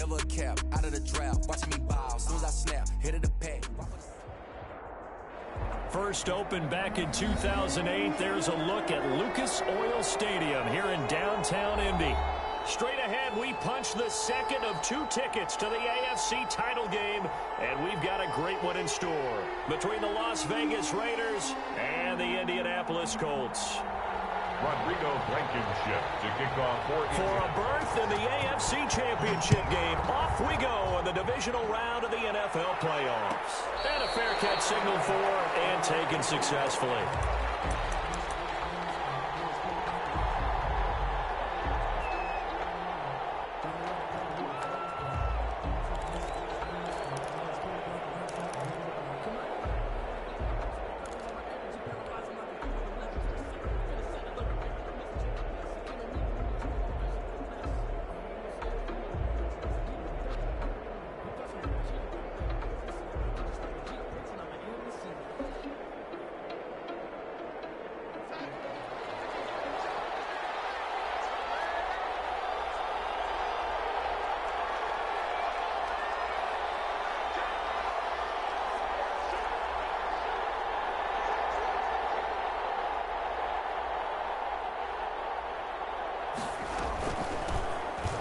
never a cap. Out of the draft, watching me bow. As soon as I snap, hit of the pack. First opened back in 2008. There's a look at Lucas Oil Stadium here in downtown Indy. Straight ahead, we punch the second of 2 tickets to the AFC title game, and we've got a great one in store between the Las Vegas Raiders and the Indianapolis Colts. Rodrigo Blankenship to kick off for a berth in the AFC Championship game. Off we go in the divisional round of the NFL playoffs. And a fair catch signaled for and taken successfully.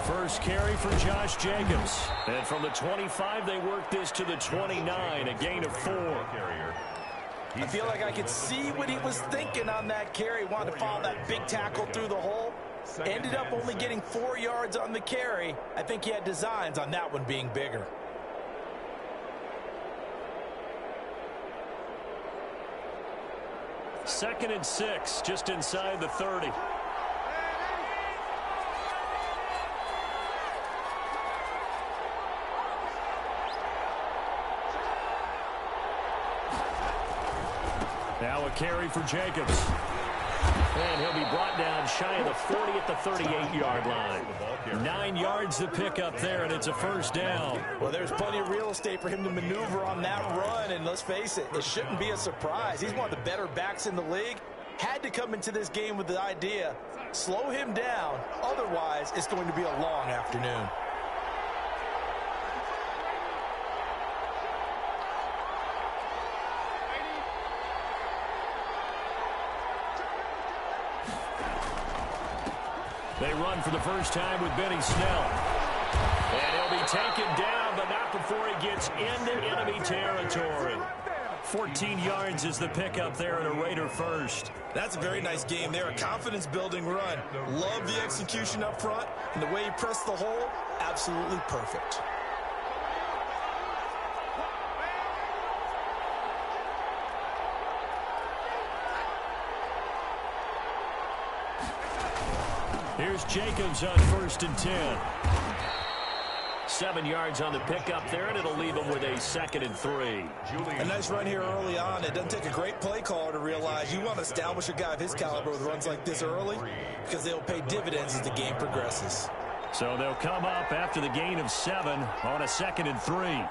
First carry for Josh Jacobs. And from the 25, they work this to the 29, a gain of 4. I feel like I could see what he was thinking on that carry. Wanted to follow that big tackle through the hole. Ended up only getting 4 yards on the carry. I think he had designs on that one being bigger. Second and 6, just inside the 30. Now a carry for Jacobs. And he'll be brought down shy of the 40 at the 38-yard line. 9 yards to pick up there, and it's a first down. Well, there's plenty of real estate for him to maneuver on that run, and let's face it, it shouldn't be a surprise. He's one of the better backs in the league. Had to come into this game with the idea, slow him down, otherwise it's going to be a long afternoon. They run for the first time with Benny Snell. And he'll be taken down, but not before he gets into enemy territory. 14 yards is the pickup there at a Raider first. That's a very nice game there, a confidence-building run. Love the execution up front, and the way he pressed the hole, absolutely perfect. Here's Jacobs on 1st and 10. 7 yards on the pickup there, and it'll leave him with a 2nd and 3. A nice run here early on. It doesn't take a great play caller to realize you want to establish a guy of his caliber with runs like this early because they'll pay dividends as the game progresses. So they'll come up after the gain of 7 on a 2nd and 3.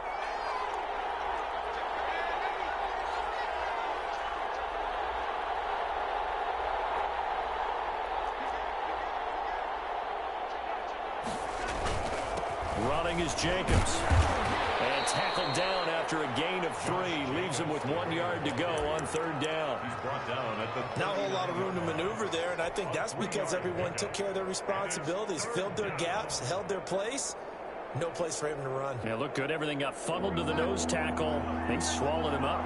Running is Jacobs. And tackled down after a gain of 3. Leaves him with 1 yard to go on 3rd down. He's brought down at the not a whole lot of room to maneuver there, and I think that's because everyone took care of their responsibilities, filled their gaps, held their place. No place for him to run. Yeah, looked good. Everything got funneled to the nose tackle. They swallowed him up.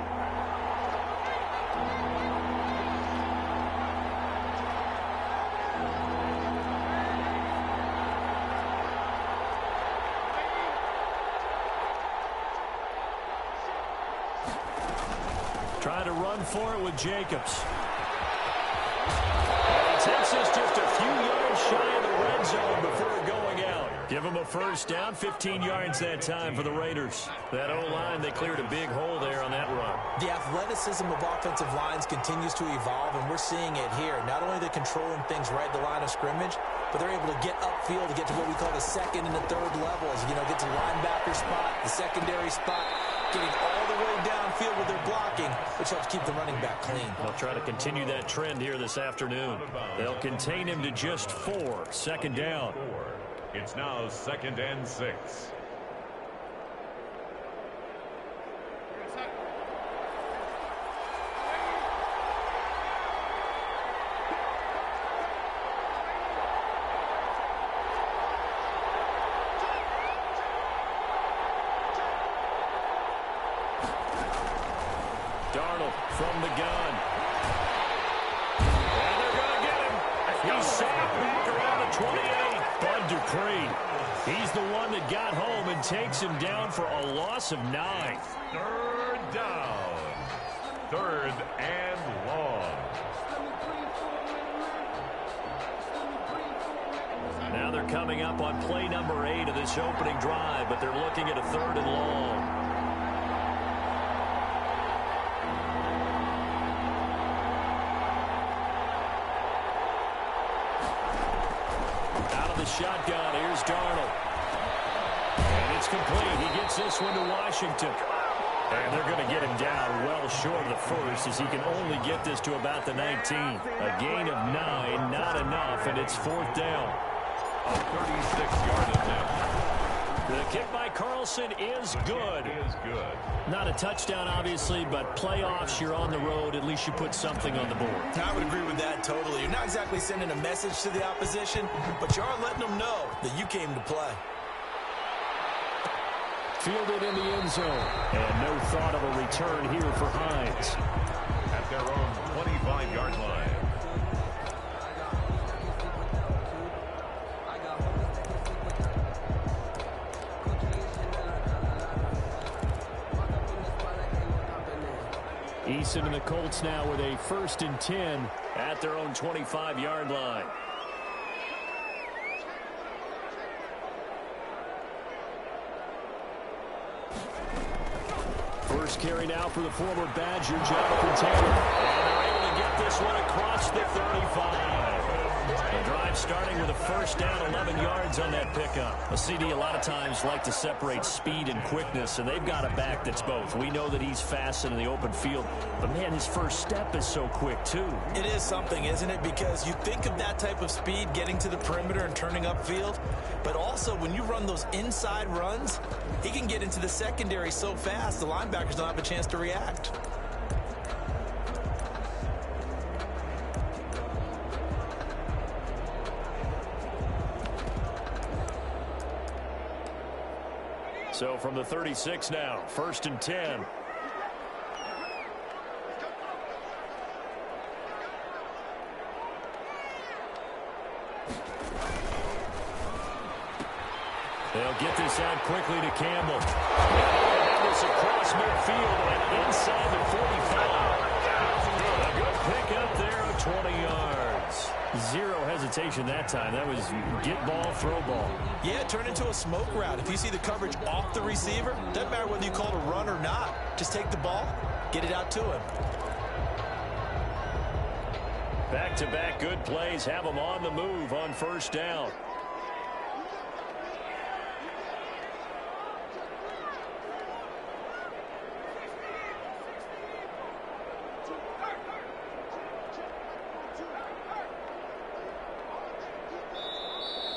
Trying to run for it with Jacobs. And he takes us just a few yards shy of the red zone before going out. Give him a first down, 15 yards that time for the Raiders. That O-line, they cleared a big hole there on that run. The athleticism of offensive lines continues to evolve, and we're seeing it here. Not only they're controlling things right at the line of scrimmage, but they're able to get upfield to get to what we call the 2nd and the 3rd levels. You know, get to the linebacker spot, the secondary spot, getting all the way downfield with their blocking, which helps keep the running back clean. They'll try to continue that trend here this afternoon. They'll contain him to just 4. 2nd down. It's now 2nd and 6. He's sacked back around the 28. Bud Dupree, he's the one that got home and takes him down for a loss of 9. Third down. Third and long. Now they're coming up on play number 8 of this opening drive, but they're looking at a 3rd and long. Out of the shotgun, here's Darnold. And it's complete. He gets this one to Washington. And they're going to get him down well short of the first, as he can only get this to about the 19. A gain of 9, not enough, and it's 4th down. A 36-yard attempt. The kick by Carlson is good. Not a touchdown, obviously, but playoffs, you're on the road. At least you put something on the board. I would agree with that totally. You're not exactly sending a message to the opposition, but you are letting them know that you came to play. Fielded in the end zone. And no thought of a return here for Hines. At their own 25-yard line. Eason and the Colts now with a 1st and 10 at their own 25-yard line. First carry now for the former Badger, Jonathan Taylor. And they're able to get this one across the 35. The drive starting with a 1st down, 11 yards on that pickup. A CD a lot of times like to separate speed and quickness, and they've got a back that's both. We know that he's fast in the open field, but man, his first step is so quick too. It is something, isn't it? Because you think of that type of speed getting to the perimeter and turning upfield, but also when you run those inside runs, he can get into the secondary so fast the linebackers don't have a chance to react. So from the 36 now, 1st and 10. They'll get this out quickly to Campbell. And this across midfield and inside the 45. A good pick up there of 20 yards. Zero hesitation that time. That was get ball, throw ball. Yeah, turn into a smoke route. If you see the coverage off the receiver, doesn't matter whether you call it a run or not. Just take the ball, get it out to him. Back-to-back good plays have them on the move on 1st down.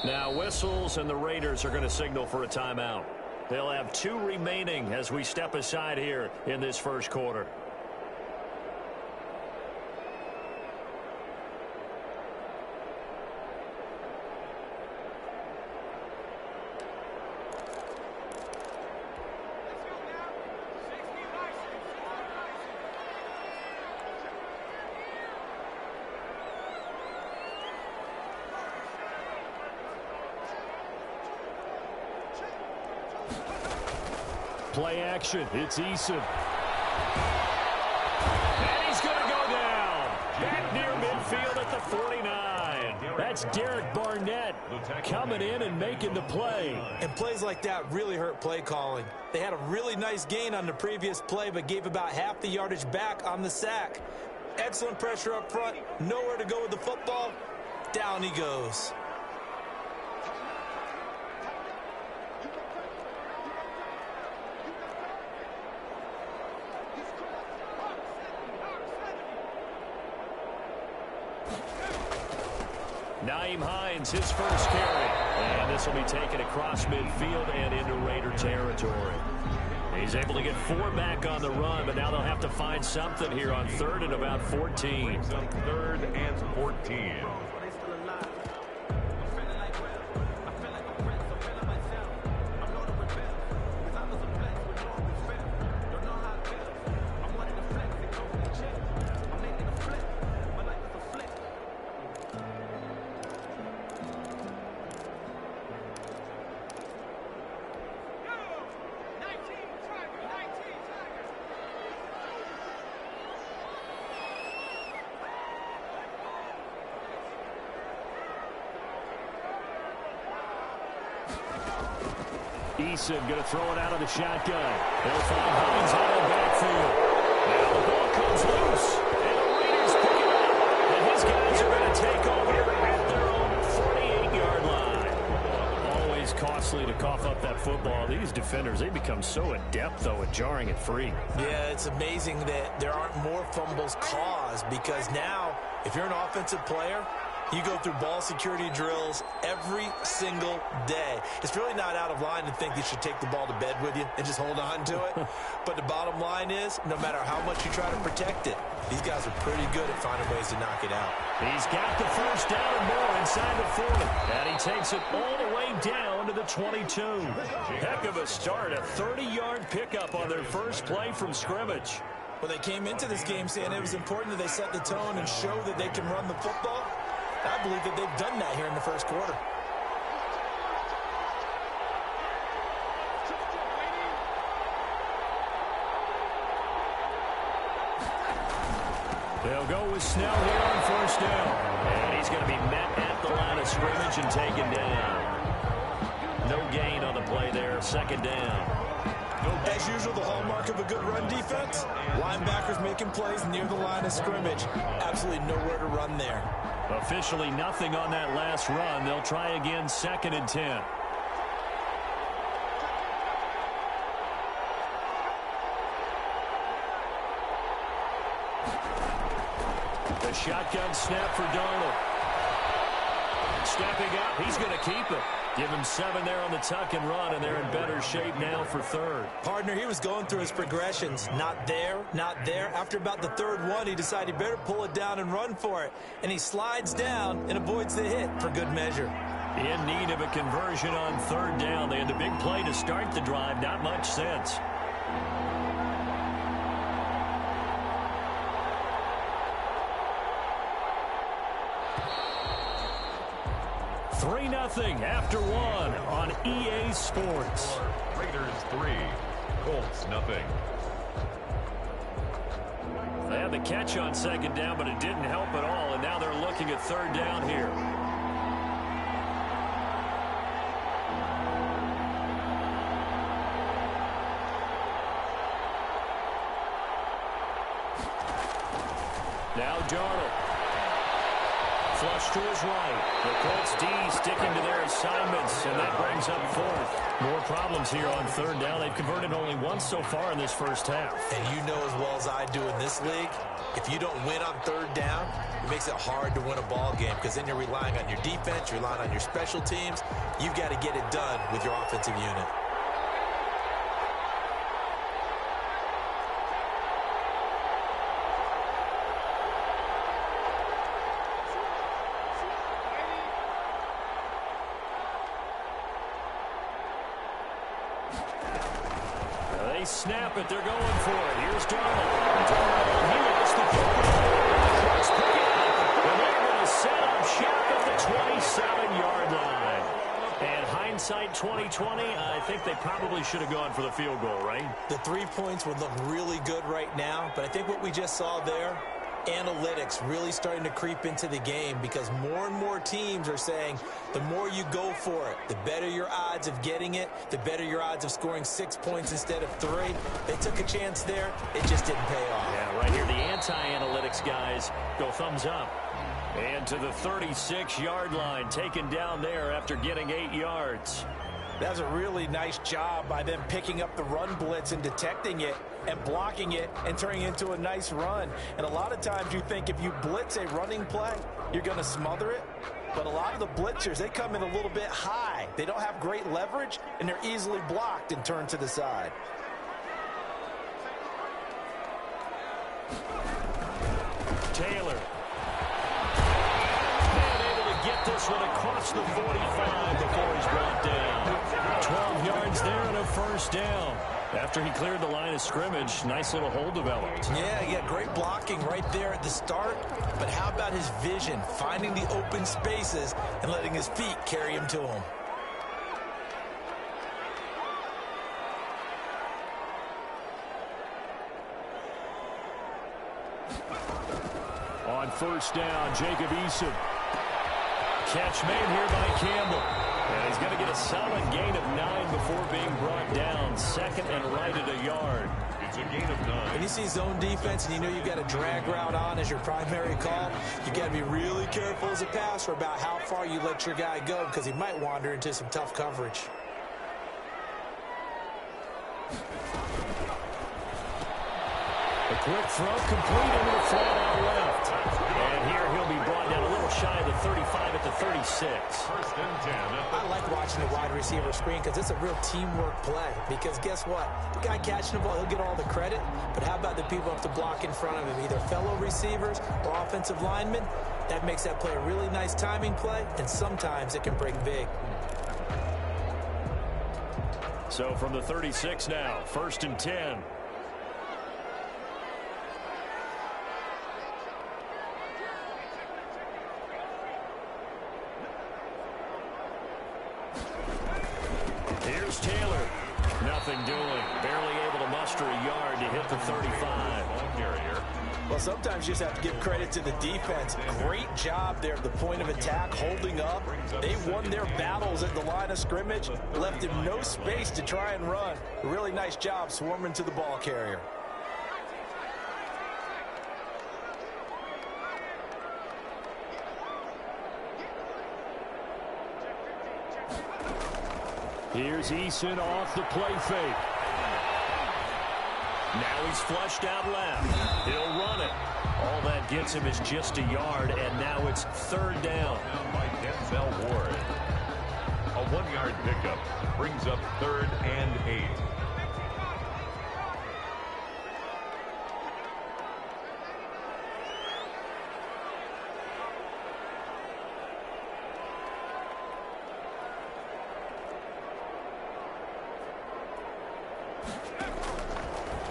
Now whistles, and the Raiders are going to signal for a timeout. They'll have 2 remaining as we step aside here in this 1st quarter. Play action. It's Eason. And he's going to go down. Back near midfield at the 49. That's Derek Barnett coming in and making the play. And plays like that really hurt play calling. They had a really nice gain on the previous play, but gave about half the yardage back on the sack. Excellent pressure up front. Nowhere to go with the football. Down he goes. Nyheim Hines, his first carry. And this will be taken across midfield and into Raider territory. He's able to get 4 back on the run, but now they'll have to find something here on 3rd and about 14. 3rd and 14. Eason going to throw it out of the shotgun. They'll find Hines out of the backfield. Now the ball comes loose, and the Raiders pick it up. And his guys are going to take over at their own 48-yard line. Always costly to cough up that football. These defenders, they become so adept, though, at jarring it free. Yeah, it's amazing that there aren't more fumbles caused, because now, if you're an offensive player, you go through ball security drills every single day. It's really not out of line to think you should take the ball to bed with you and just hold on to it. But the bottom line is, no matter how much you try to protect it, these guys are pretty good at finding ways to knock it out. He's got the first down and more inside the 40. And he takes it all the way down to the 22. Heck of a start, a 30-yard pickup on their first play from scrimmage. Well, they came into this game saying it was important that they set the tone and show that they can run the football. I believe that they've done that here in the first quarter. They'll go with Snell here on first down. And he's going to be met at the line of scrimmage and taken down. No gain on the play there, second down. As usual, the hallmark of a good run defense, linebackers making plays near the line of scrimmage. Absolutely nowhere to run there. Officially nothing on that last run. They'll try again, 2nd and 10. The shotgun snap for Darnold. Stepping up, he's going to keep it. Give him 7 there on the tuck and run, and they're in better shape now for 3rd. Partner, he was going through his progressions. Not there, not there. After about the 3rd one, he decided he better pull it down and run for it. And he slides down and avoids the hit for good measure. In need of a conversion on 3rd down. They had the big play to start the drive. Not much sense. 3-0 after 1 on EA Sports. Raiders 3, Colts nothing. They had the catch on 2nd down, but it didn't help at all, and now they're looking at 3rd down here. Now Darnold. Flush to his right. The Colts D sticking to their assignments, and that brings up 4th. More problems here on 3rd down. They've converted only once so far in this first half. And you know as well as I do in this league, if you don't win on 3rd down, it makes it hard to win a ball game, because then you're relying on your defense, you're relying on your special teams. You've got to get it done with your offensive unit. They snap it. They're going for it. Here's Darnold. Darnold, he lost the football. Colts pick it up. And they're going to set up shop at the 27-yard line. And hindsight 2020, I think they probably should have gone for the field goal, right? The 3 points would look really good right now, but I think what we just saw there, analytics really starting to creep into the game, because more and more teams are saying the more you go for it, the better your odds of getting it, the better your odds of scoring 6 points instead of 3. They took a chance there. It just didn't pay off. Yeah, right here, the anti-analytics guys go thumbs up. And to the 36-yard line, taken down there after getting 8 yards. That was a really nice job by them picking up the run blitz and detecting it and blocking it and turning it into a nice run. And a lot of times you think if you blitz a running play, you're going to smother it. But a lot of the blitzers, they come in a little bit high. They don't have great leverage, and they're easily blocked and turned to the side. Taylor. And able to get this one across the 45 before he's brought down. 12 yards there and a first down. After he cleared the line of scrimmage, nice little hole developed. Yeah, great blocking right there at the start. But how about his vision, finding the open spaces and letting his feet carry him to him? On first down, Jacob Eason. Catch made here by Campbell. And he's going to get a solid gain of 9 before being brought down. Second and right at a yard. It's a gain of 9. When you see zone defense and you know you've got a drag route on as your primary call, you got to be really careful as a passer about how far you let your guy go because he might wander into some tough coverage. A quick throw complete into the flat out left. And here he'll be brought down a little shy of the 35 at the 36. First and 10. I like watching the wide receiver screen because it's a real teamwork play. Because guess what? The guy catching the ball, he'll get all the credit. But how about the people up to block in front of him, either fellow receivers or offensive linemen? That makes that play a really nice timing play, and sometimes it can break big. So from the 36 now, first and 10. Here's Taylor. Nothing doing. Barely able to muster a yard to hit the 35. Well, sometimes you just have to give credit to the defense. Great job there at the point of attack, holding up. They won their battles at the line of scrimmage, left him no space to try and run. Really nice job swarming to the ball carrier. Here's Eason off the play fake. Now he's flushed out left. He'll run it. All that gets him is just a yard, and now it's third down. By Denzel Ward. A 1-yard pickup brings up 3rd and 8.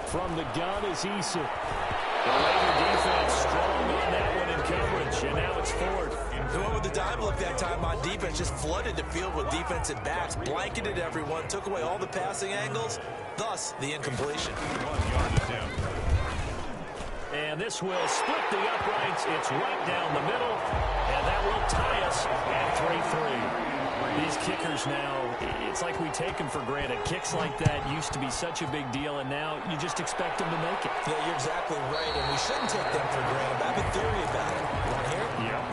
From the gun is Eason. The Raider defense strong on that one in coverage, and now it's fourth. The one with the dime look that time on defense just flooded the field with defensive backs, blanketed everyone, took away all the passing angles, thus the incompletion. 1 yard attempt. And this will split the uprights. It's right down the middle, and that will tie us at 3-3. These kickers now, it's like we take them for granted. Kicks like that used to be such a big deal, and now you just expect them to make it. Yeah, you're exactly right, and we shouldn't take them for granted. But I have a theory about it. You want to hear it? Yeah.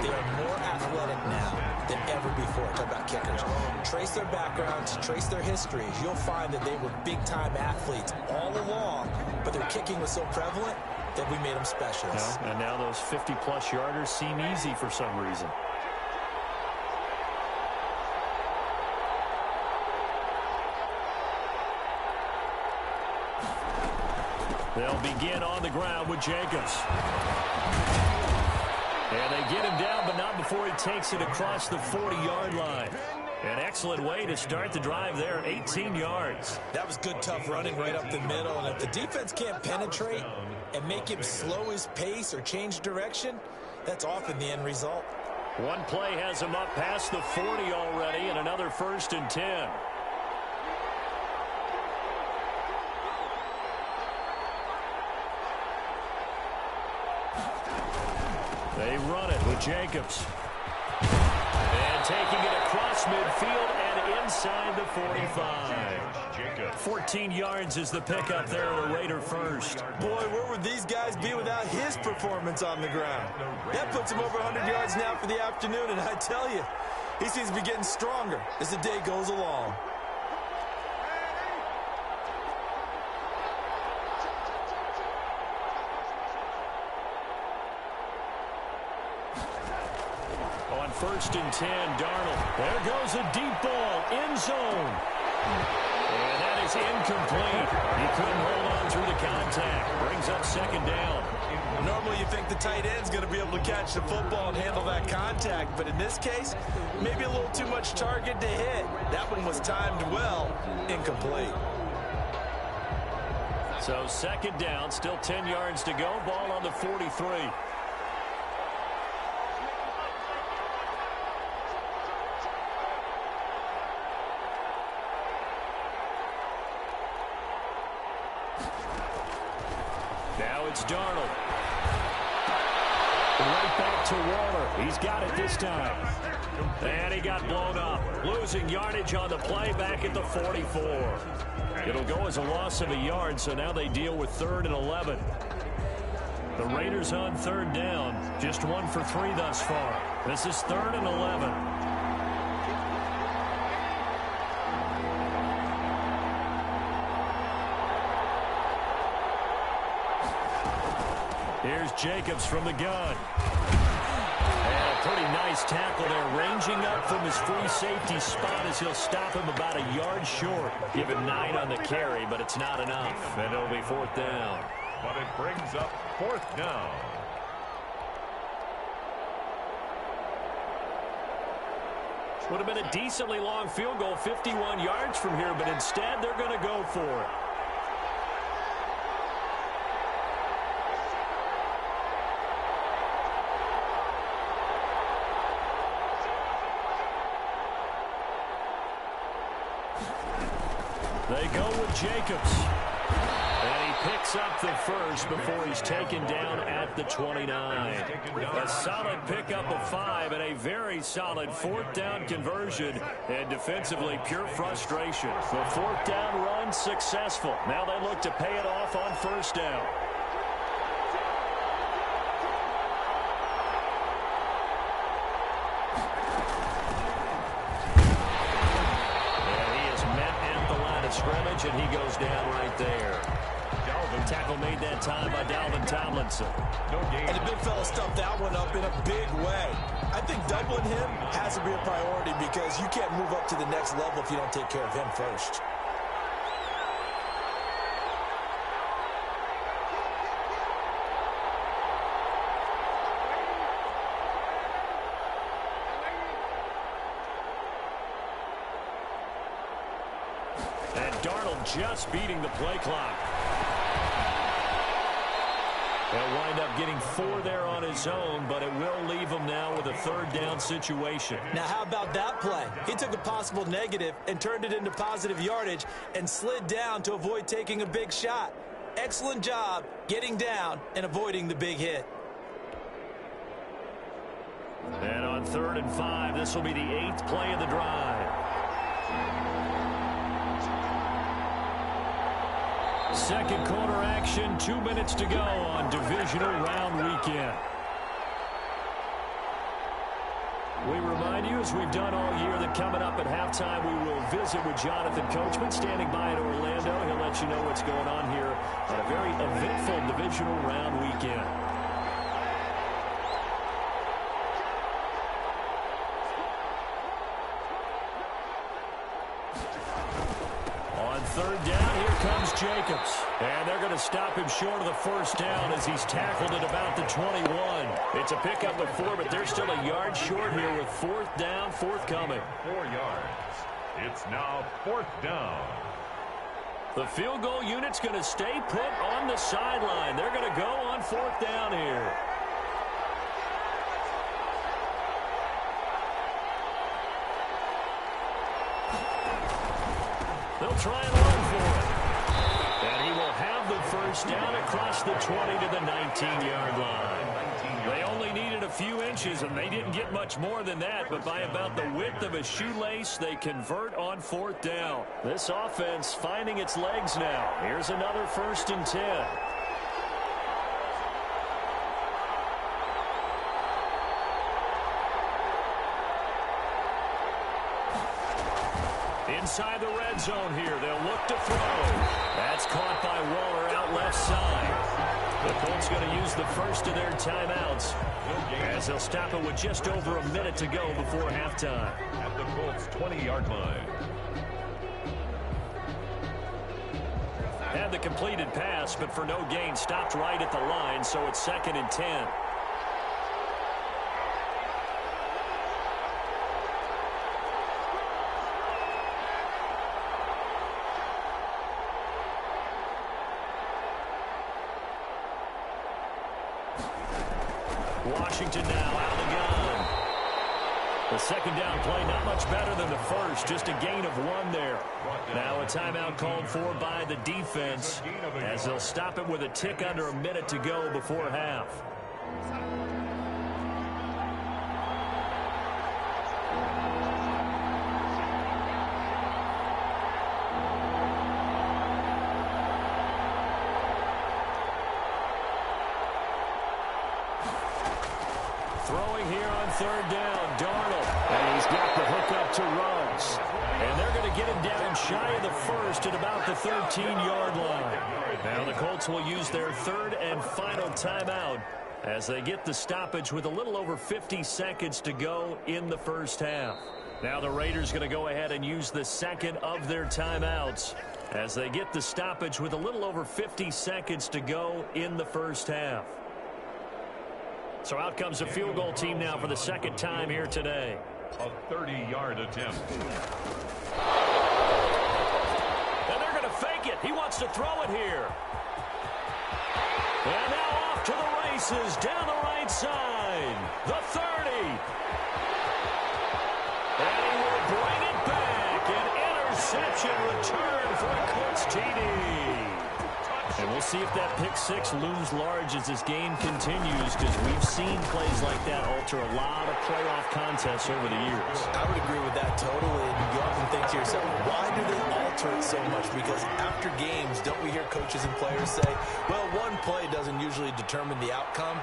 They are more athletic now than ever before. Talk about kickers. Trace their backgrounds, trace their histories. You'll find that they were big-time athletes all along, but their kicking was so prevalent that we made them specialists. And now those 50-plus yarders seem easy for some reason. They'll begin on the ground with Jacobs. And they get him down, but not before he takes it across the 40-yard line. An excellent way to start the drive there, 18 yards. That was good, tough running right up the middle. And if the defense can't penetrate and make him slow his pace or change direction, that's often the end result. One play has him up past the 40 already, and another first and 10. They run it with Jacobs. And taking it across midfield and inside the 45. 14 yards is the pickup there at a Raider first. Boy, where would these guys be without his performance on the ground? That puts him over 100 yards now for the afternoon, and I tell you, he seems to be getting stronger as the day goes along. On first and 10, Darnold. There goes a deep ball, end zone. And that is incomplete. He couldn't hold on through the contact. Brings up second down. Normally you think the tight end's going to be able to catch the football and handle that contact, but in this case, maybe a little too much target to hit. That one was timed well, incomplete. So second down, still 10 yards to go. Ball on the 43. Now it's Darnold. Right back to Waller. He's got it this time. And he got blown up, losing yardage on the play back at the 44. It'll go as a loss of a yard, so now they deal with 3rd and 11. The Raiders on 3rd down, just 1 for 3 thus far. This is 3rd and 11. Here's Jacobs from the gun. And a pretty nice tackle there, ranging up from his free safety spot as he'll stop him about a yard short. Give him 9 on the carry, but it's not enough, and it'll be 4th down. But it brings up 4th down. Would have been a decently long field goal, 51 yards from here, but instead they're going to go for it. They go with Jacobs. And he picks up the first before he's taken down at the 29. A solid pickup of 5 and a very solid 4th down conversion. And defensively, pure frustration. The 4th down run successful. Now they look to pay it off on 1st down. Scrimmage, and he goes down right there. Tackle made that time by Dalvin Tomlinson. And the big fella stuffed that one up in a big way. I think doubling him has to be a priority because you can't move up to the next level if you don't take care of him first. Just beating the play clock. He'll wind up getting 4 there on his own, but it will leave him now with a 3rd down situation. Now, how about that play? He took a possible negative and turned it into positive yardage and slid down to avoid taking a big shot. Excellent job getting down and avoiding the big hit. And on 3rd and 5, this will be the 8th play of the drive. Second quarter action, 2 minutes to go on Divisional Round Weekend. We remind you, as we've done all year, that coming up at halftime, we will visit with Jonathan Coachman, standing by in Orlando. He'll let you know what's going on here on a very eventful Divisional Round Weekend. On 3rd down, here comes Jacobs. And they're going to stop him short of the 1st down as he's tackled at about the 21. It's a pickup of 4, but they're still a yard short here with 4th down, forthcoming. 4 yards. It's now 4th down. The field goal unit's going to stay put on the sideline. They're going to go on 4th down here. They'll try and run for it. And he will have the 1st down across the 20 to the 19-yard line. They only needed a few inches, and they didn't get much more than that, but by about the width of a shoelace, they convert on 4th down. This offense finding its legs now. Here's another 1st and 10. Inside the red zone here, they'll look to throw. That's caught by Waller out left side. The Colts going to use the first of their timeouts as they'll stop it with just over a minute to go before halftime. At the Colts' 20-yard line. Had the completed pass, but for no gain, stopped right at the line, so it's 2nd and 10. Washington now out of the gun. The 2nd down play, not much better than the first, just a gain of 1 there. Now a timeout called for by the defense as they'll stop it with a tick under a minute to go before half. Throwing here on third down, Darnold. And he's got the hook up to Ruggs. And they're going to get him down shy of the first at about the 13-yard line. Now the Colts will use their third and final timeout as they get the stoppage with a little over 50 seconds to go in the first half. Now the Raiders going to go ahead and use the second of their timeouts as they get the stoppage with a little over 50 seconds to go in the first half. So out comes a field goal team now for the second time here today. A 30-yard attempt. And they're going to fake it. He wants to throw it here. And now off to the races down the right side. The 30. And he will bring it back. An interception return for a Colts TD. And we'll see if that pick six looms large as this game continues, because we've seen plays like that alter a lot of playoff contests over the years. I would agree with that totally. And you often think to yourself, why do they alter it so much? Because after games, don't we hear coaches and players say, well, one play doesn't usually determine the outcome?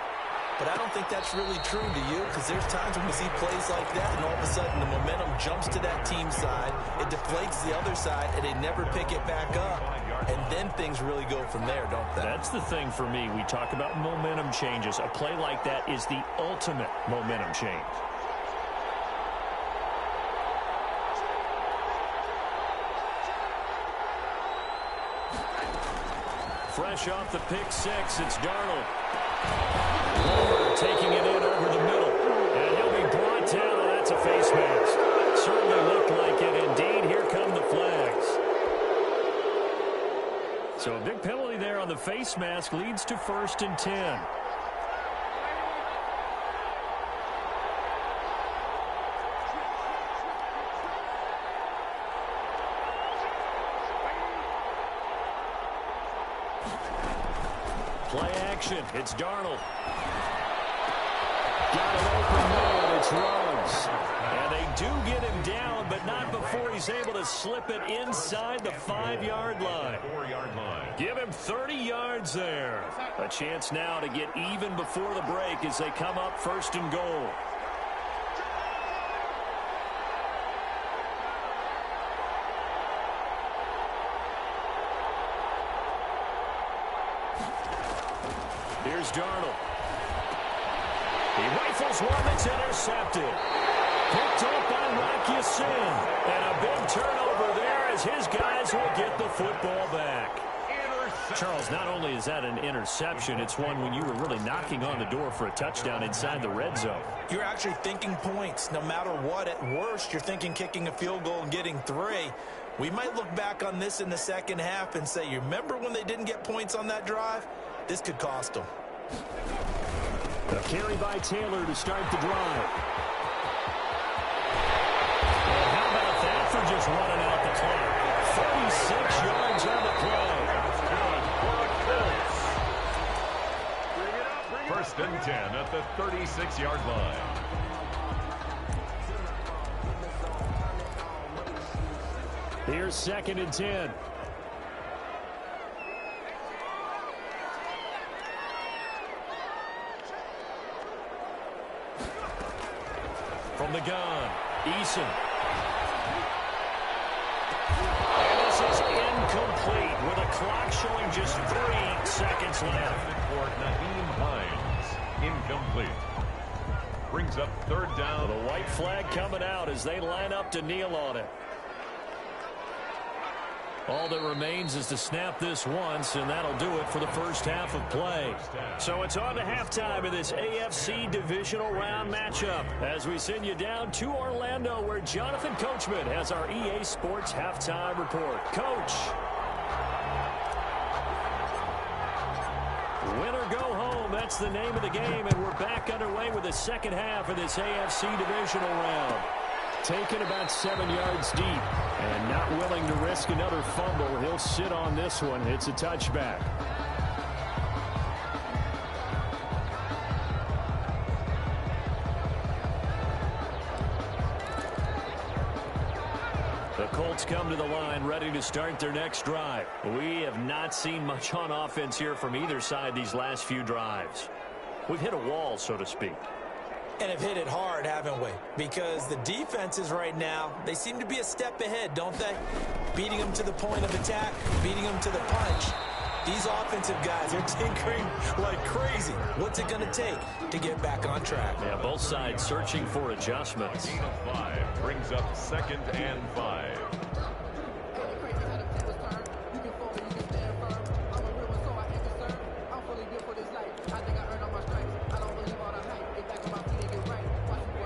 But I don't think that's really true, do you? Because there's times when we see plays like that, and all of a sudden the momentum jumps to that team side, it deflates the other side, and they never pick it back up. And then things really go from there, don't they? That's the thing for me. We talk about momentum changes. A play like that is the ultimate momentum change. Fresh off the pick six, it's Darnold. Lower taking it in over the middle. And he'll be brought down, and that's a face mask. Certainly looked like it. Indeed, here come the flags. So a big penalty there on the face mask leads to 1st and 10. Play action. It's Darnold. Got an open man. It's Ruggs. And they do get him down, but not before he's able to slip it inside the 5-yard line. 4-yard line. Give him 30 yards there. A chance now to get even before the break as they come up 1st and goal. Here's Darnold. He rifles one that's intercepted. Picked up by Rocky Sin. And a big turnover there as his guys will get the football back. Charles, not only is that an interception, it's one when you were really knocking on the door for a touchdown inside the red zone. You're actually thinking points. No matter what, at worst, you're thinking kicking a field goal and getting 3. We might look back on this in the second half and say, you remember when they didn't get points on that drive? This could cost them. A carry by Taylor to start the drive. And how about that for just running out the clock? 36 yards on the play. 1st and 10 at the 36-yard line. Here's 2nd and 10. From the gun, Eason. And this is incomplete with a clock showing just 3 seconds left. For Naheem Hines, incomplete. Brings up 3rd down. The white flag coming out as they line up to kneel on it. All that remains is to snap this once, and that'll do it for the first half of play. So it's on to halftime of this AFC Divisional Round matchup as we send you down to Orlando, where Jonathan Coachman has our EA Sports Halftime Report. Coach. Win or go home, that's the name of the game, and we're back underway with the second half of this AFC Divisional Round. Taken about 7 yards deep and not willing to risk another fumble. He'll sit on this one. It's a touchback. The Colts come to the line ready to start their next drive. We have not seen much on offense here from either side these last few drives. We've hit a wall, so to speak. And have hit it hard, haven't we? Because the defenses right now, they seem to be a step ahead, don't they? Beating them to the point of attack, beating them to the punch. These offensive guys are tinkering like crazy. What's it going to take to get back on track? Yeah, both sides searching for adjustments. Gain of 5 brings up 2nd and 5.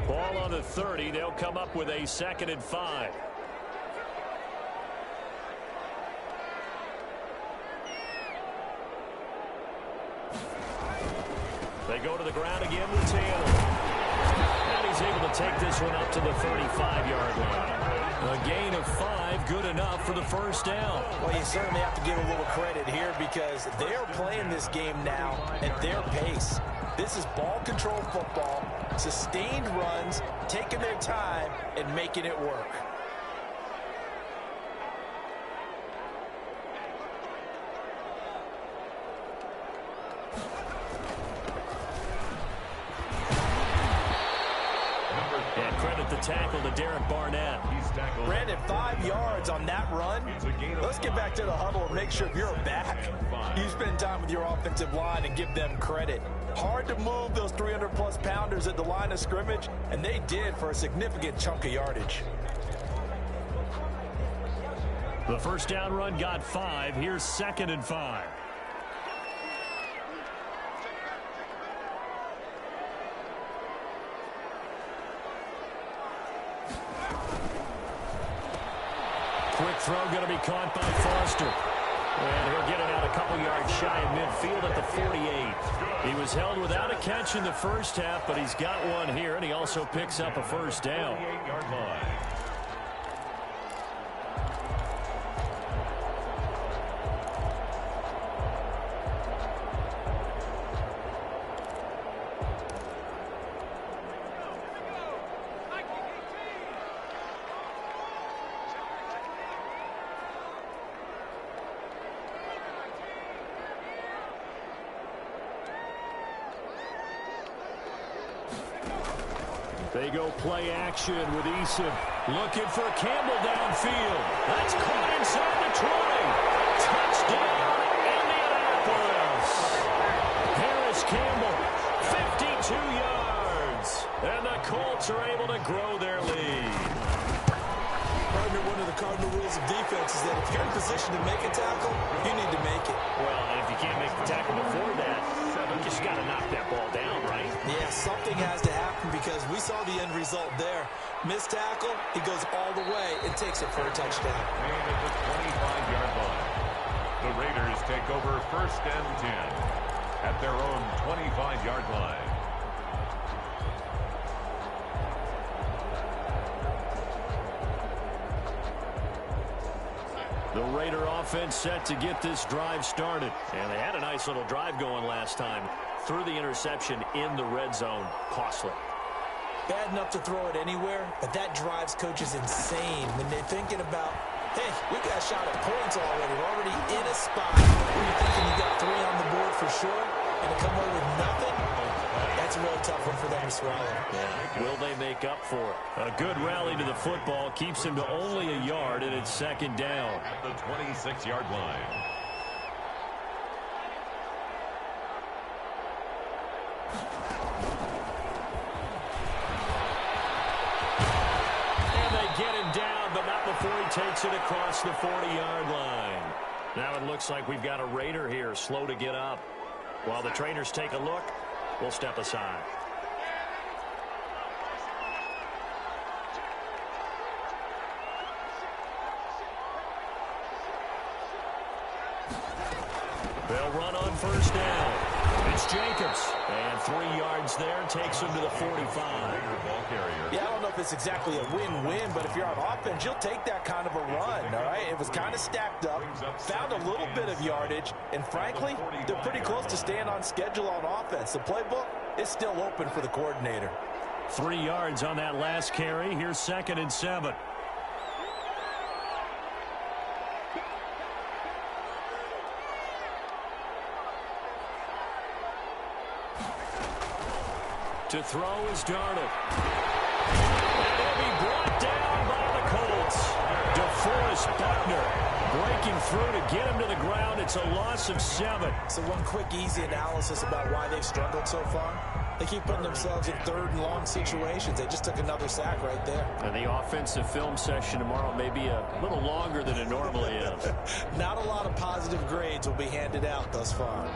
Ball on the 30. They'll come up with a 2nd and 5. They go to the ground again with Taylor. And he's able to take this one up to the 35-yard line. A gain of 5, good enough for the first down. Well, you certainly have to give a little credit here because they're playing this game now at their pace. This is ball control football, sustained runs, taking their time, and making it work. And credit the tackle to Derek Barnett. Brandon, 5 yards on that run. Let's get back to the huddle and make sure you're back. You spend time with your offensive line and give them credit. Hard to move those 300-plus pounders at the line of scrimmage, and they did for a significant chunk of yardage. The first down run got 5. Here's 2nd and 5. Quick throw going to be caught by Foster. And he'll get it out a couple yards shy of midfield at the 48. He was held without a catch in the first half, but he's got one here, and he also picks up a first down. 48-yard line. They go play action with Eason. Looking for Campbell downfield. That's caught inside the 20. Touchdown, Indianapolis. Harris Campbell, 52 yards. And the Colts are able to grow their lead. Partner, one of the cardinal rules of defense is that if you're in position to make a tackle, you need to make it. Well, and if you can't make the tackle before that, you just got to knock that ball down, right? Yeah, something has to happen because we saw the end result there. Missed tackle, he goes all the way and takes it for a touchdown. Made at the 25-yard line. The Raiders take over 1st and 10 at their own 25-yard line. The Raider offense set to get this drive started. And they had a nice little drive going last time. Threw the interception in the red zone. Costly. Bad enough to throw it anywhere, but that drives coaches insane when they're thinking about, hey, we got a shot at points already. We're already in a spot where you're thinking you got 3 on the board for sure, and to come away with nothing, that's a really tough one for them to swallow. Yeah. Will they make up for it? A good rally to the football keeps him to only a yard, and it's 2nd down. At the 26-yard line. And they get him down, but not before he takes it across the 40-yard line. Now it looks like we've got a Raider here, slow to get up. While the trainers take a look, we'll step aside. They'll run on 1st down. It's Jacobs. And 3 yards there takes him to the 45. Ball carrier. Yeah, I don't know if it's exactly a win-win, but if you're on offense, you'll take that kind of a run, all right? It was kind of stacked up, found a little bit of yardage, and frankly, they're pretty close to staying on schedule on offense. The playbook is still open for the coordinator. 3 yards on that last carry. Here's 2nd and 7. To throw is Darnold. And he'll be brought down by the Colts. DeForest Buckner breaking through to get him to the ground. It's a loss of 7. So one quick, easy analysis about why they've struggled so far. They keep putting themselves in third and long situations. They just took another sack right there. And the offensive film session tomorrow may be a little longer than it normally is. Not a lot of positive grades will be handed out thus far.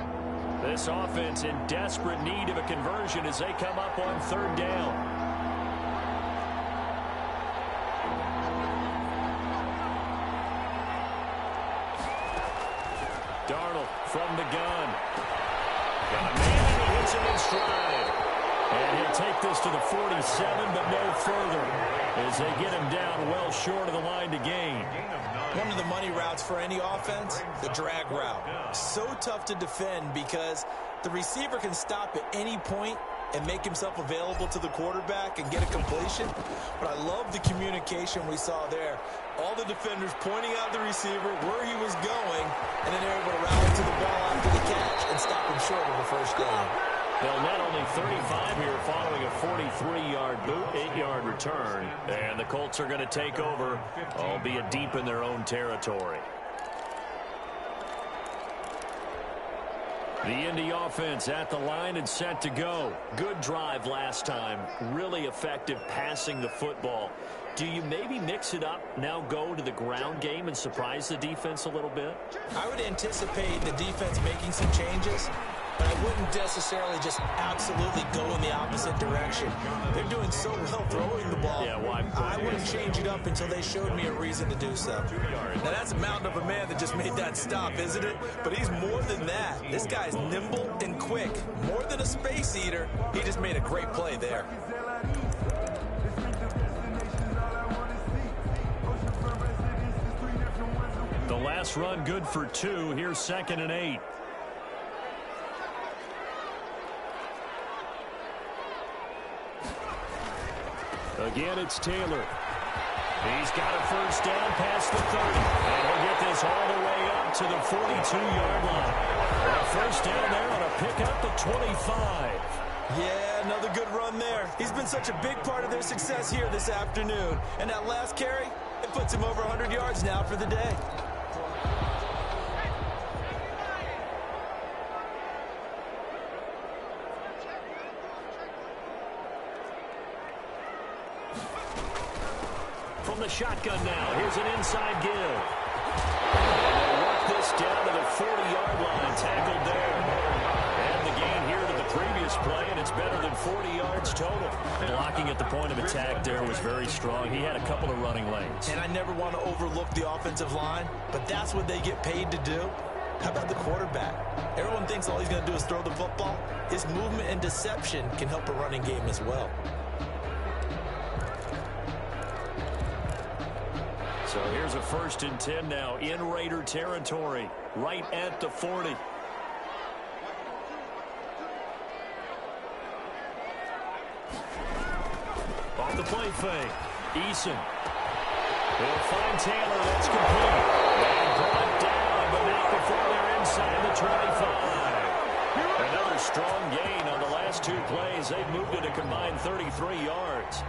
This offense in desperate need of a conversion as they come up on 3rd down. Darnold from the gun. Got a man who hits him in stride. And he'll take this to the 47, but no further as they get him down well short of the line to gain. One of the money routes for any offense, the drag route. So tough to defend because the receiver can stop at any point and make himself available to the quarterback and get a completion. But I love the communication we saw there. All the defenders pointing out the receiver where he was going, and then they're able to rally to the ball after the catch and stop him short of the first down. They'll net only 35 here following a 43-yard boot, 8-yard return. And the Colts are going to take over, albeit deep in their own territory. The Indy offense at the line and set to go. Good drive last time. Really effective passing the football. Do you maybe mix it up, now go to the ground game and surprise the defense a little bit? I would anticipate the defense making some changes, but I wouldn't necessarily just absolutely go in the opposite direction. They're doing so well throwing the ball. Yeah, well, I wouldn't change it up until they showed me a reason to do so. Now, that's a mountain of a man that just made that stop, isn't it? But he's more than that. This guy's nimble and quick. More than a space eater, he just made a great play there. The last run good for 2. Here's 2nd and 8. Again, it's Taylor. He's got a first down past the 30. And he'll get this all the way up to the 42-yard line. A first down there on a pickup at 25. Yeah, another good run there. He's been such a big part of their success here this afternoon. And that last carry, it puts him over 100 yards now for the day. From the shotgun now, here's an inside give. And they work this down to the 40-yard line, tackled there. And the gain here to the previous play, and it's better than 40 yards total. Blocking at the point of attack there was very strong. He had a couple of running lanes. And I never want to overlook the offensive line, but that's what they get paid to do. How about the quarterback? Everyone thinks all he's going to do is throw the football. His movement and deception can help a running game as well. So here's a 1st and 10 now in Raider territory, right at the 40. Off the play fake, Eason. He'll find Taylor, that's complete. And brought down, but not before they're inside the 25. Another strong gain on the last 2 plays. They've moved it a combined 33 yards.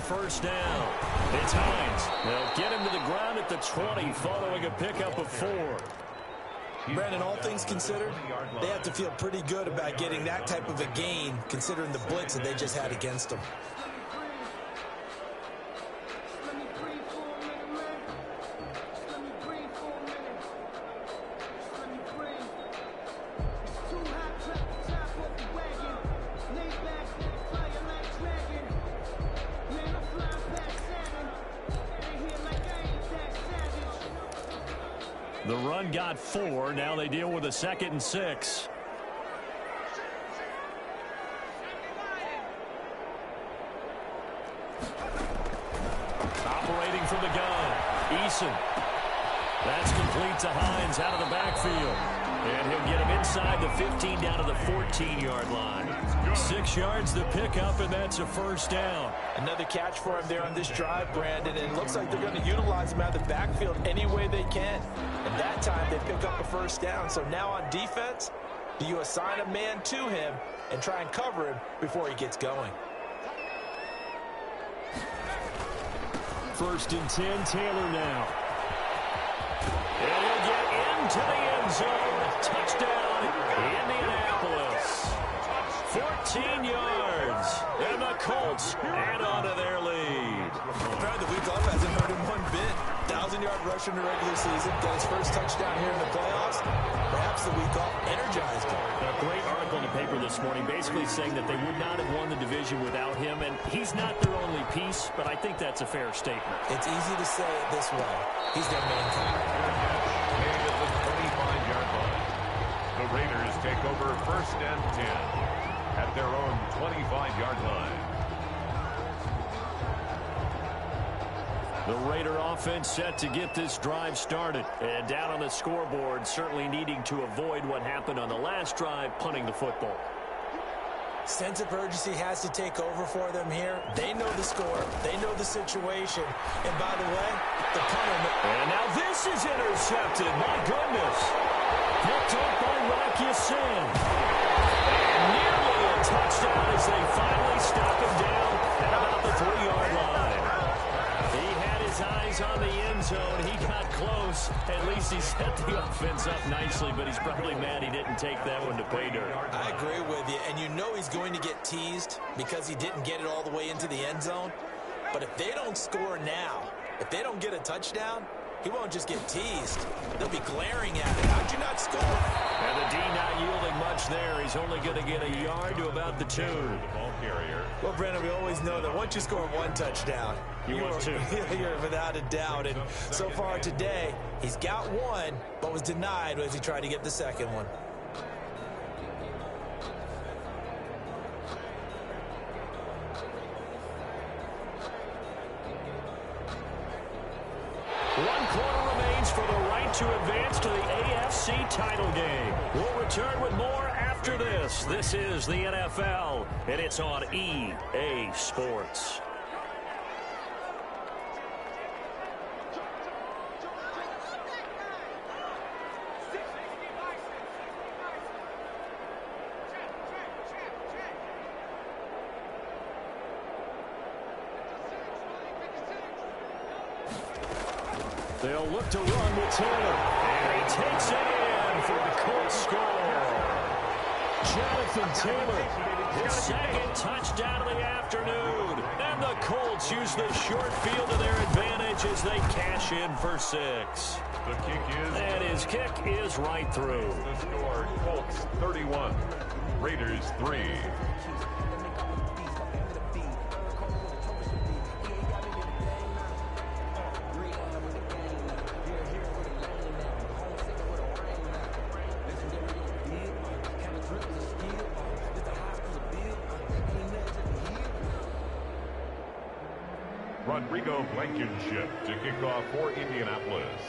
First down. It's Hines. They'll get him to the ground at the 20 following a pickup of 4. Brandon, all things considered, they have to feel pretty good about getting that type of a gain considering the blitz that they just had against them. The run got 4. Now they deal with a 2nd and 6. Operating from the gun. Wilson. That's complete to Hines out of the backfield. And he'll get him inside the 15 down to the 14-yard line. 6 yards the pickup, and that's a first down. Another catch for him there on this drive, Brandon, and it looks like they're going to utilize him out of the backfield any way they can. And that time they pick up a first down. So now on defense, do you assign a man to him and try and cover him before he gets going? First and 10, Taylor now. And he'll get into the end zone. Touchdown, Indianapolis. 14 yards. And the Colts add on to their lead. The week off hasn't hurt him one bit. 1,000-yard rush in the regular season. Got his first touchdown here in the playoffs. Perhaps the week off energized him. A great article in the paper this morning basically saying that they would not have won the division without him. And he's not their only piece, but I think that's a fair statement. It's easy to say it this way. He's their main guy. The 25-yard line. The Raiders take over first and 10 at their own 25-yard line. The Raider offense set to get this drive started. And down on the scoreboard, certainly needing to avoid what happened on the last drive, punting the football. Sense of urgency has to take over for them here. They know the score. They know the situation. And by the way, the punter... And now this is intercepted. My goodness. Picked up by Rocky Sin. And nearly a touchdown as they finally stop him down at about the 3-yard line. He had his eyes on the end zone. He got close. At least he set the offense up nicely, but he's probably mad he didn't take that one to pay dirt. I agree with you, and you know he's going to get teased because he didn't get it all the way into the end zone. But if they don't score now, if they don't get a touchdown, he won't just get teased. They'll be glaring at him. How'd you not score? And the D not yielding much there. He's only going to get a yard to about the 2. The ball carrier. Well, Brandon, we always know that once you score one touchdown, You want two. You're without a doubt. And so far today, he's got one, but was denied as he tried to get the second one. One quarter remains for the right to advance to the AFC title game. We'll return with more after this. This is the NFL, and it's on EA Sports. They'll look to run with Taylor. And he takes it in for the Colts score. Jonathan Taylor, his second touchdown of the afternoon. And the Colts use the short field to their advantage as they cash in for 6. The kick is... And his kick is right through. The score, Colts 31, Raiders 3. Rodrigo Blankenship to kick off for Indianapolis.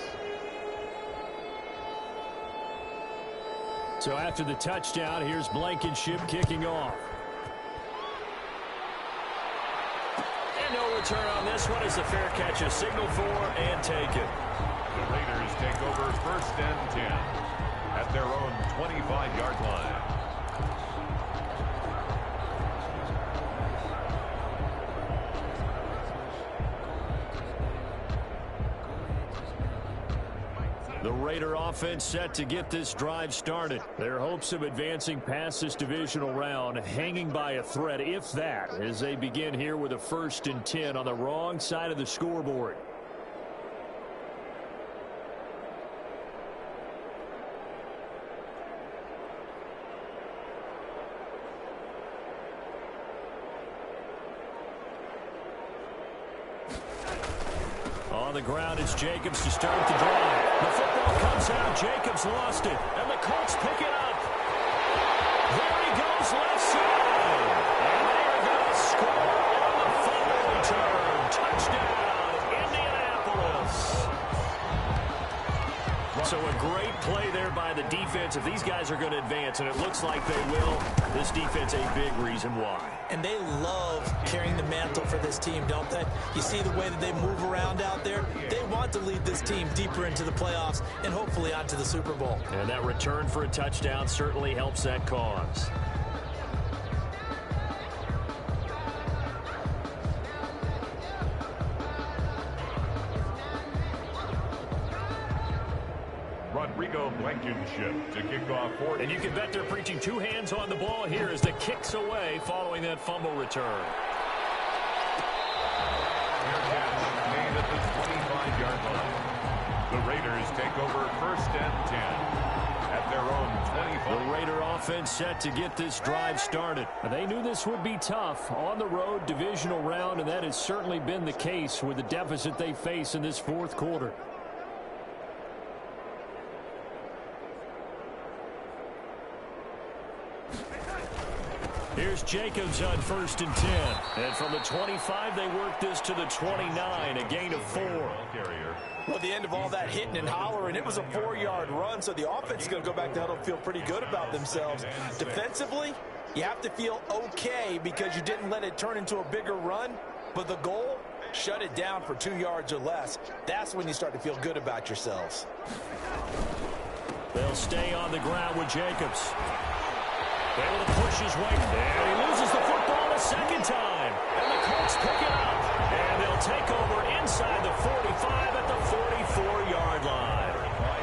So after the touchdown, here's Blankenship kicking off. And no return on this one as the fair catch is signaled for and taken. The Raiders take over first and 10 at their own 25-yard line. The Raider offense set to get this drive started. Their hopes of advancing past this divisional round hanging by a thread, if that, as they begin here with a 1st and 10 on the wrong side of the scoreboard. On the ground, it's Jacobs to start the drive. The football comes out. Jacobs lost it. And the Colts pick it up. There he goes left side. And they're going to score on the fumble return. Touchdown, Indianapolis. So a great play there by the defense. If these guys are going to advance, and it looks like they will, this defense a big reason why. And they love carrying the mantle for this team, don't they? You see the way that they move around out there? They want to lead this team deeper into the playoffs and hopefully onto the Super Bowl. And that return for a touchdown certainly helps that cause. Blankenship to kick off for. And you can bet they're preaching two hands on the ball here as the kick's away following that fumble return. Made at the 25-yard line. The Raiders take over 1st and 10 at their own 25. The Raider offense set to get this drive started. They knew this would be tough on the road, divisional round, and that has certainly been the case with the deficit they face in this fourth quarter. Here's Jacobs on 1st and 10. And from the 25, they work this to the 29, a gain of 4. Well, at the end of all that hitting and hollering, it was a 4-yard run, so the offense is going to go back to huddle and feel pretty good about themselves. Defensively, you have to feel okay because you didn't let it turn into a bigger run, but the goal, shut it down for 2 yards or less. That's when you start to feel good about yourselves. They'll stay on the ground with Jacobs. Able to push his way, and he loses the football a second time. And the Colts pick it up, and they'll take over inside the 45 at the 44-yard line.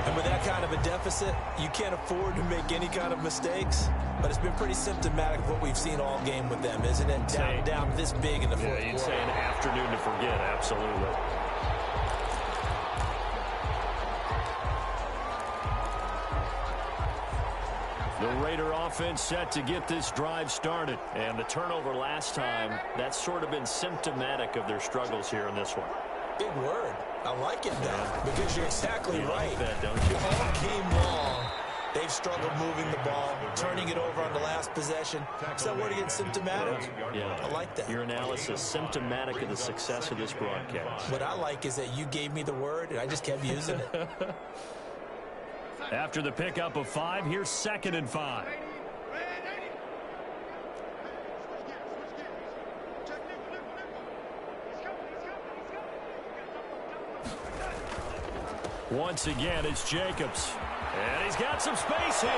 And with that kind of a deficit, you can't afford to make any kind of mistakes. But it's been pretty symptomatic of what we've seen all game with them, isn't it? Down this big in the fourth quarter. Yeah, you'd say an afternoon to forget, absolutely. The Raider offense set to get this drive started. And the turnover last time, that's sort of been symptomatic of their struggles here in this one. Big word. I like it, though, because you're exactly right. Like that, don't you? All game long, they've struggled moving the ball, turning it over on the last possession. Is that word again, symptomatic? Yeah. I like that. Your analysis, symptomatic of the success of this broadcast. What I like is that you gave me the word, and I just kept using it. After the pickup of 5, here's 2nd and 5. Once again, it's Jacobs. And he's got some space here.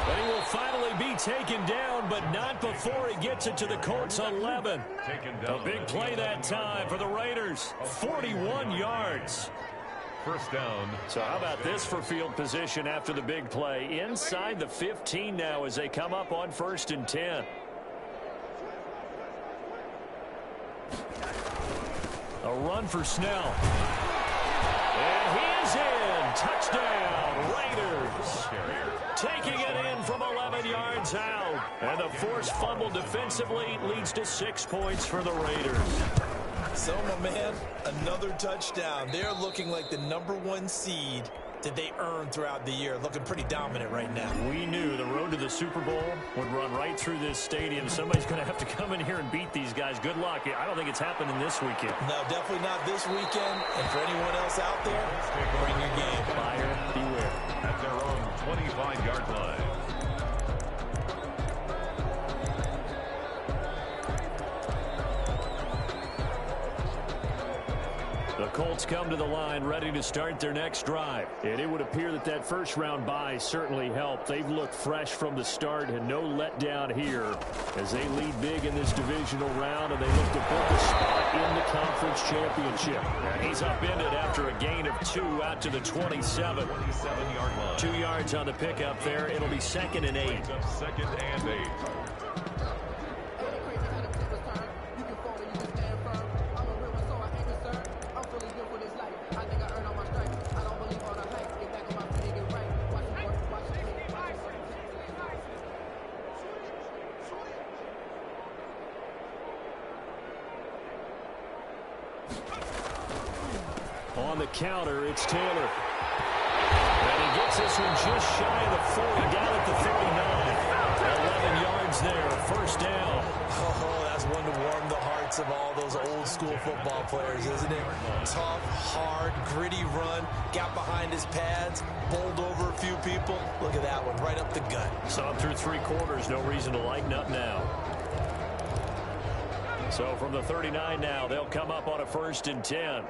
But he will finally be taken down, but not before he gets it to the Colts 11. A big play that time for the Raiders. 41 yards. 1st down. So how about this for field position after the big play? Inside the 15 now as they come up on 1st and 10. A run for Snell. And he is in. Touchdown, Raiders. Taking it in from 11 yards out. And the forced fumble defensively leads to 6 points for the Raiders. So, my man, another touchdown. They're looking like the #1 seed that they earned throughout the year. Looking pretty dominant right now. We knew the road to the Super Bowl would run right through this stadium. Somebody's going to have to come in here and beat these guys. Good luck. I don't think it's happening this weekend. No, definitely not this weekend. And for anyone else out there, bring your game. Buyer beware. At their own 25-yard line. The Colts come to the line ready to start their next drive. And it would appear that that first-round bye certainly helped. They've looked fresh from the start and no letdown here as they lead big in this divisional round, and they look to book a spot in the conference championship. And he's upended after a gain of 2 out to the 27. 27-yard line. 2 yards on the pickup there. It'll be 2nd and 8. 2nd and 8. On the counter, it's Taylor. And he gets this one just shy of the 40, down at the 39. 11 yards there, 1st down. Oh, that's one to warm the hearts traits of all those old school football players, isn't it? Tough, hard, gritty run, got behind his pads, bowled over a few people. Look at that one, right up the gut. Saw him through 3 quarters, no reason to lighten up now. So from the 39 now, they'll come up on a 1st and 10.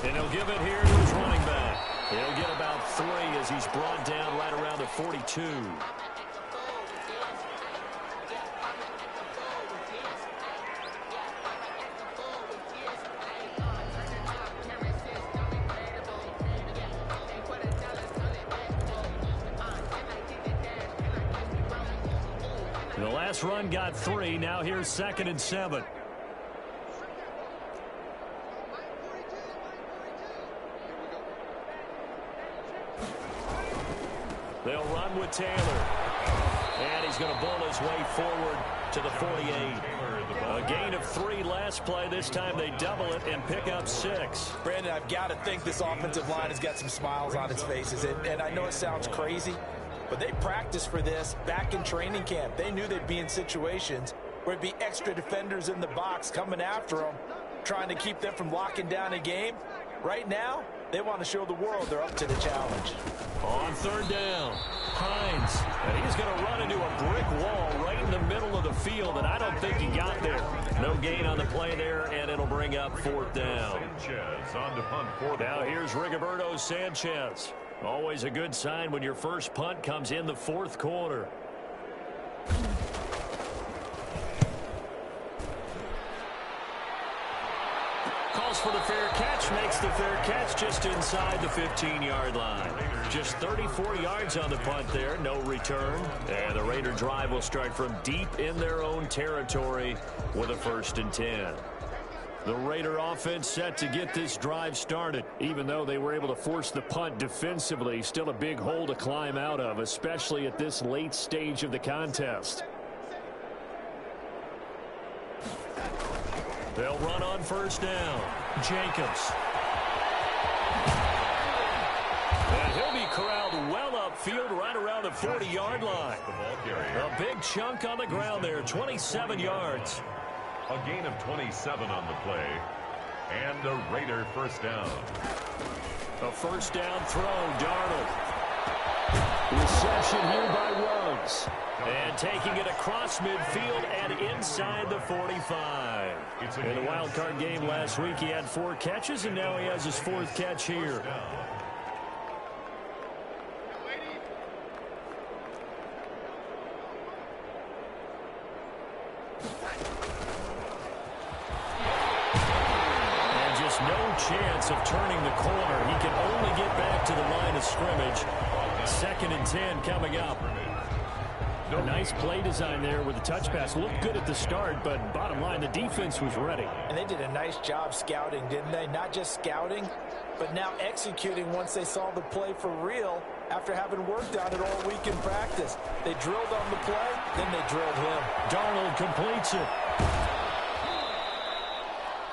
And he'll give it here to his running back. He'll get about 3 as he's brought down right around the 42. The last run got 3. Now here's 2nd and 7. They'll run with Taylor. And he's going to bull his way forward to the 48. A gain of 3 last play. This time they double it and pick up 6. Brandon, I've got to think this offensive line has got some smiles on its faces. And I know it sounds crazy, but they practiced for this back in training camp. They knew they'd be in situations where it'd be extra defenders in the box coming after them, trying to keep them from locking down a game. Right now, they want to show the world they're up to the challenge. On 3rd down, Hines. And he's going to run into a brick wall right in the middle of the field, and I don't think he got there. No gain on the play there, and it'll bring up 4th down. Sanchez on to punt for the Now here's Rigoberto Sanchez. Always a good sign when your first punt comes in the 4th quarter. Calls for the fair catch, makes the fair catch just inside the 15-yard line. Just 34 yards on the punt there, no return. And the Raider drive will start from deep in their own territory with a 1st and 10. The Raider offense set to get this drive started. Even though they were able to force the punt defensively, still a big hole to climb out of, especially at this late stage of the contest. They'll run on 1st down. Jacobs. And he'll be corralled well upfield right around the 40-yard line. A big chunk on the ground there, 27 yards. A gain of 27 on the play. And a Raider 1st down. A 1st down throw, Darnold. Reception here by Ruggs. And taking it across midfield and inside the 45. In the wild card game last week, he had 4 catches, and now he has his 4th catch here. And just no chance of turning the corner. He can only get back to the line of scrimmage. 2nd and 10 coming up. A nice play design there with the touch pass. Looked good at the start, but bottom line, the defense was ready. And they did a nice job scouting, didn't they? Not just scouting, but now executing once they saw the play for real after having worked on it all week in practice. They drilled on the play, then they drilled him. Darnold completes it.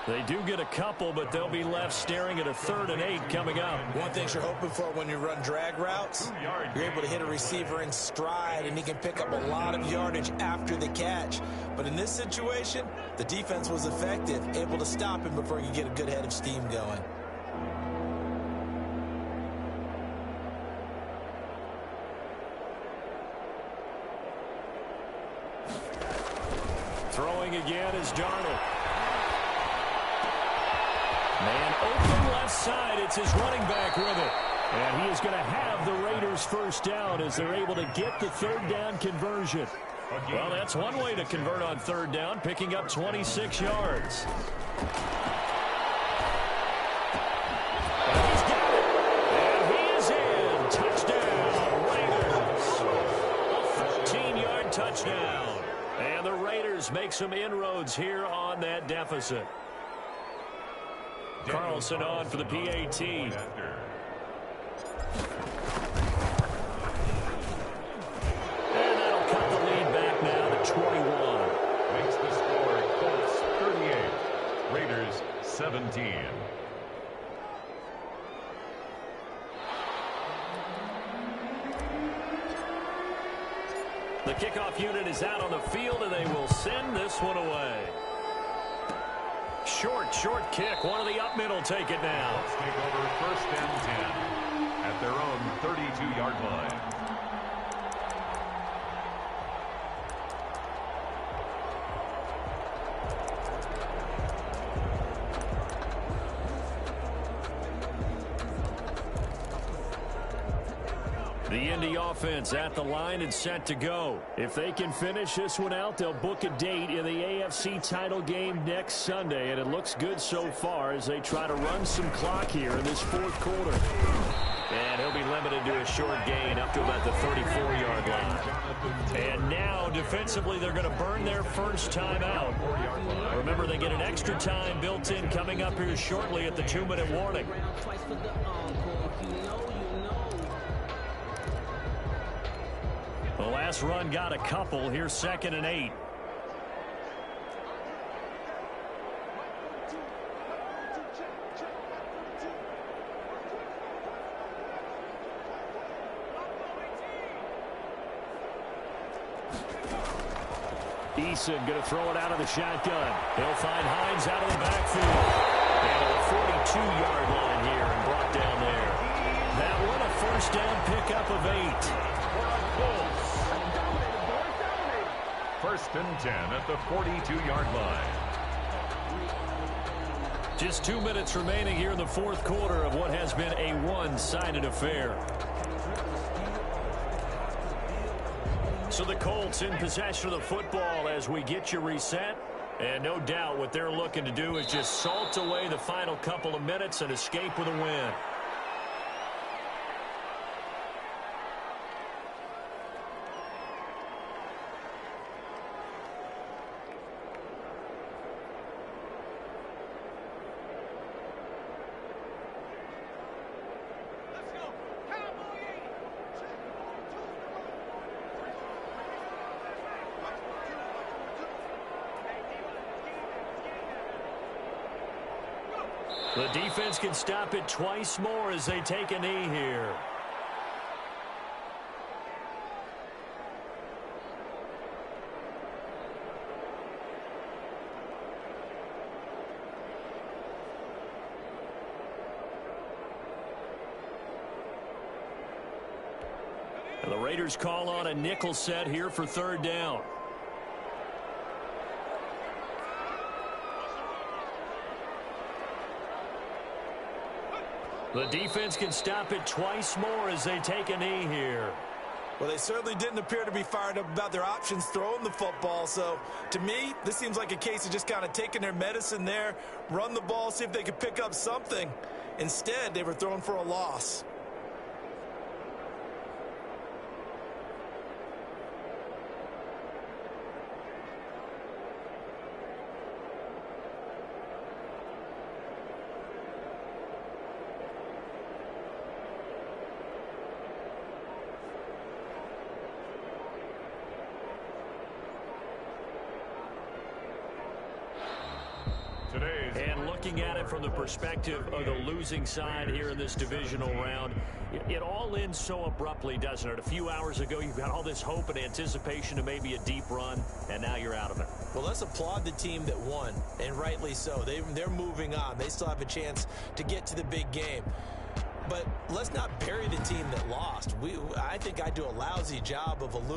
They do get a couple, but they'll be left staring at a 3rd and 8 coming up. One thing you're hoping for when you run drag routes, you're able to hit a receiver in stride, and he can pick up a lot of yardage after the catch. But in this situation, the defense was effective, able to stop him before he could get a good head of steam going. Throwing again is Darnold. Man open left side. It's his running back with it. And he is going to have the Raiders 1st down as they're able to get the 3rd down conversion. Well, that's one way to convert on 3rd down, picking up 26 yards. And he's got it. And he is in. Touchdown, Raiders. A 14-yard touchdown. And the Raiders make some inroads here on that deficit. Carlson on for the PAT. And that'll cut the lead back now to 21. Makes the score Colts 38, Raiders 17. kickoff unit is out on the field, and they will send this one away. Short kick. One of the up middle take it now. Let's take over first and 10 at their own 32-yard line. The Indy offense at the line and set to go. If they can finish this one out, they'll book a date in the AFC title game next Sunday, and it looks good so far as they try to run some clock here in this fourth quarter. And he'll be limited to a short gain up to about the 34-yard line. And now, defensively, they're going to burn their first time out. Remember, they get an extra time built in coming up here shortly at the 2-minute warning. The last run got a couple. Here's 2nd and 8. Eason going to throw it out of the shotgun. He'll find Hines out of the backfield. And a 42-yard line here and brought down there. That one a first down pickup of 8. First and 10 at the 42-yard line. Just 2 minutes remaining here in the fourth quarter of what has been a one-sided affair. So the Colts in possession of the football as we get you reset. And no doubt what they're looking to do is just salt away the final couple of minutes and escape with a win. The defense can stop it twice more as they take a knee here. And the Raiders call on a nickel set here for 3rd down. The defense can stop it twice more as they take a knee here. Well, they certainly didn't appear to be fired up about their options throwing the football. So, to me, this seems like a case of just kind of taking their medicine there, run the ball, see if they could pick up something. Instead, they were throwing for a loss. And looking at it from the perspective of the losing side here in this divisional round, it all ends so abruptly, doesn't it? A few hours ago, you've got all this hope and anticipation to maybe a deep run, and now you're out of it. Well, let's applaud the team that won, and rightly so. They're moving on. They still have a chance to get to the big game. But let's not bury the team that lost. I think I do a lousy job of alluding